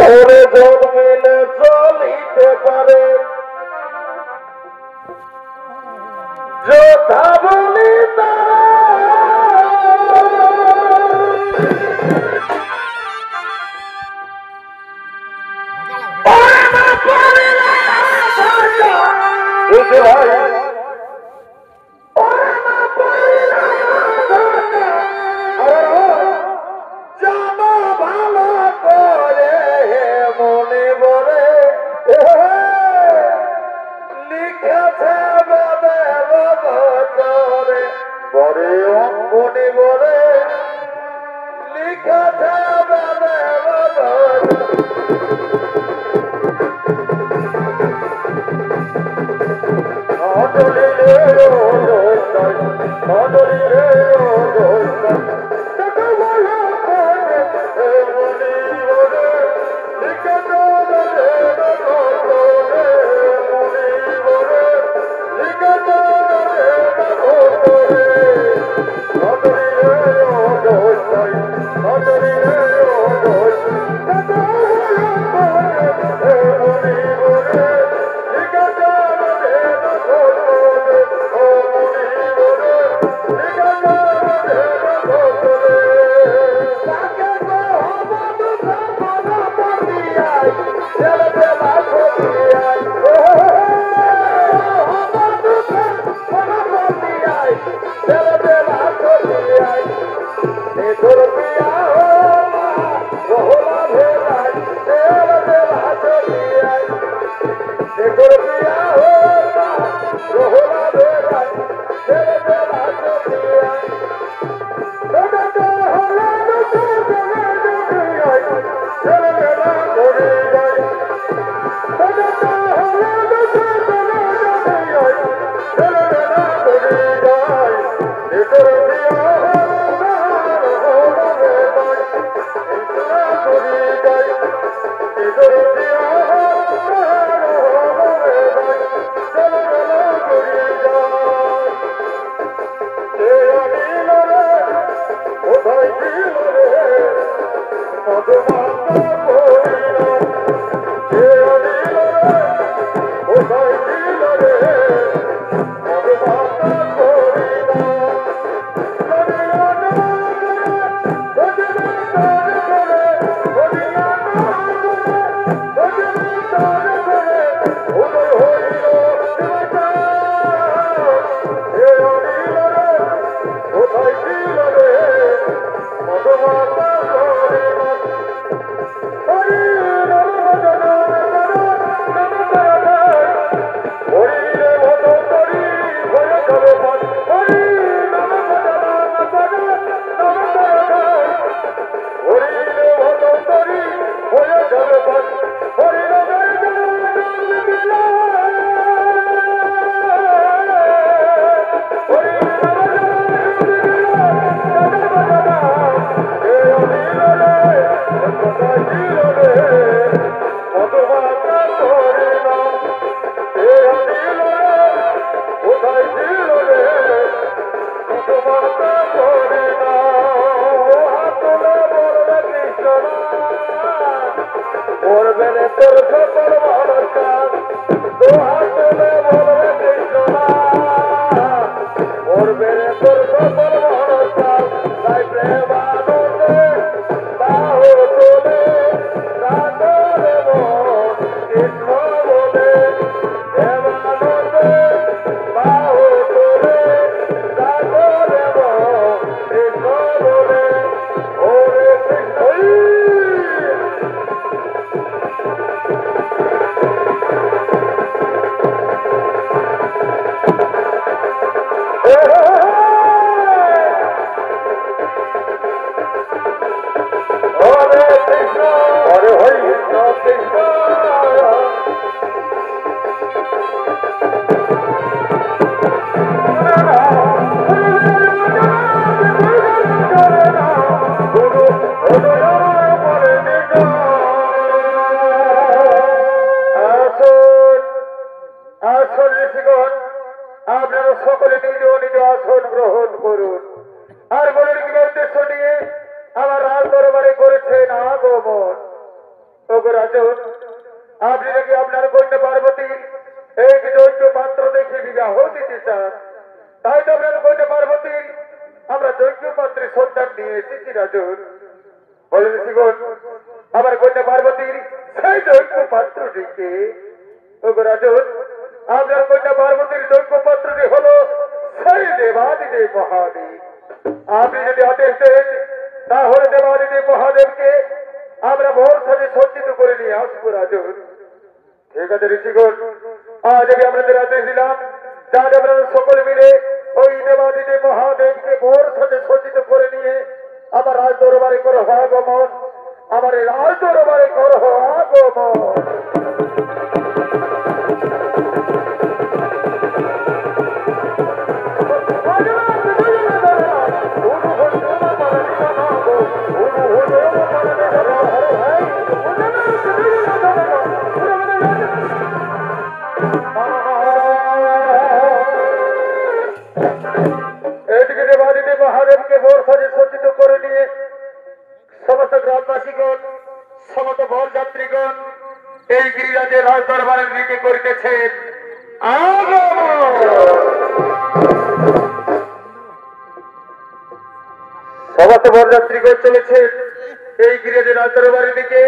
ওরে জন্মিলে চলিতে পারে যোদ্ধা বলি রাজন আপনি নাকি আপনার কন্যা পার্বতীর এক দৈত্য পাত্র দেখে বিবাহ দিতে চান, তাই তো আপনার কন্যা পার্বতীর আমরা দৈত্য পাত্রের সন্ধান নিয়ে এসেছি রাজন। বলেন শিবন, আমার কন্যা পার্বতীর সেই দৈত্য পাত্রটিকে। রাজন, আপনার কন্যা পার্বতীর দৈত্য পাত্রটি হলো সেই দেবাদিদেব মহাদেব। আপনি যদি আদেশ দেন তাহলে দেবাদিদেব মহাদেবকে আমরা ভোর সাথে সজ্জিত করে নিয়ে আসবো রাজন। ঠিক আছে ঋষিগণ, আজ আমি আপনাদের আদেশ দিলাম, যার আপনারা সকলে মিলে ওই দেবাদিদেব মহাদেবকে ভোর সাথে সজ্জিত করে নিয়ে আমার রাজ দরবারে করো আগমন, আমার এই রাজ দরবারে করো আগমন। এদিকে দেবাদিদেব মহাদেবকে ভোর সাজে সজ্জিত করে নিয়ে সমস্ত গ্রামবাসীগণ, সমস্ত ভোর যাত্রীগণ এই গিরিরাজের রাজ দরবারের দিকে করিতেছেন আগমন। সমস্ত ভোর যাত্রীগণ চলেছেন এই গিরিরাজের রাজ দরবারের দিকে।